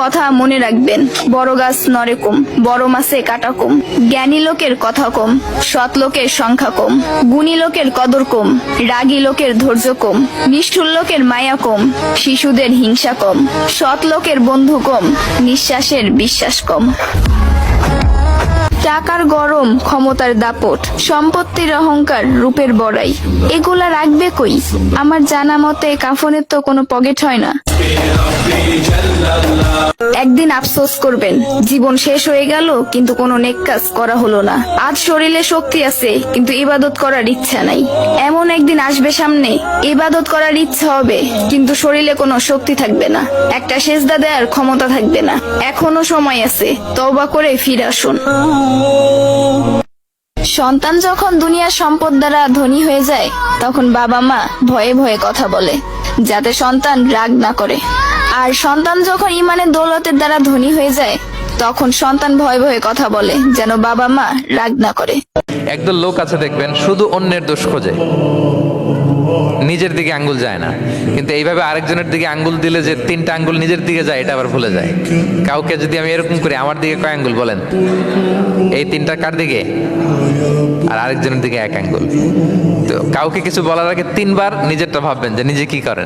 কথা মনে রাখবেন, বড় গাছ নড়ে কম, বড় মাছে কাটা কম। জ্ঞানী লোকের কথা কম, সৎ লোকের সংখ্যা কম। গুণী লোকের কদর কম, রাগী লোকের ধৈর্য কম। নিষ্ঠুর লোকের মায়া কম, শিশুদের হিংসা কম। সৎ লোকের বন্ধু কম, নিঃশ্বাসের বিশ্বাস কম। টাকার গরম, ক্ষমতার দাপট, সম্পত্তির অহংকার, রূপের বড়াই, এগুলা রাখবে কই? আমার জানা মতে কাফনের তো কোনো পকেট হয় না। একদিন আফসোস করবেন, জীবন শেষ হয়ে গেল কিন্তু কোনো নেক কাজ করা হলো না। আজ শরীরে শক্তি আছে কিন্তু ইবাদত করার ইচ্ছা নাই। এমন একদিন আসবে সামনে, ইবাদত করার ইচ্ছা হবে কিন্তু শরীরে কোনো শক্তি থাকবে না, একটা সেজদা দেওয়ার ক্ষমতা থাকবে না। এখনো সময় আছে, তওবা করে ফিরে আসুন। সন্তান যখন দুনিয়ার সম্পদ দ্বারা ধনী হয়ে যায়, তখন বাবা মা ভয়ে ভয়ে কথা বলে যাতে সন্তান রাগ না করে। আর সন্তান যখন ইমানের দৌলতের দ্বারা ধনী হয়ে যায়, তখন সন্তান ভয়ে ভয়ে কথা বলে যেন বাবা মা রাগ না করে। একদল লোক আছে দেখবেন শুধু অন্যের দোষ খোঁজে, নিজের দিকে আঙ্গুল যায় না। কিন্তু এইভাবে আরেকজনের দিকে আঙ্গুল দিলে যে 3টা আঙ্গুল নিজের দিকে যায় এটা আবার ভুলে যায়। কাউকে যদি আমি এরকম করি, আমার দিকে কয় আঙ্গুল বলেন? এই 3টা কার দিকে? আর আরেকজনের দিকে 1 আঙ্গুল। তো কাউকে কিছু বলার আগে 3বার নিজেরটা ভাববেন যে নিজে কি করেন।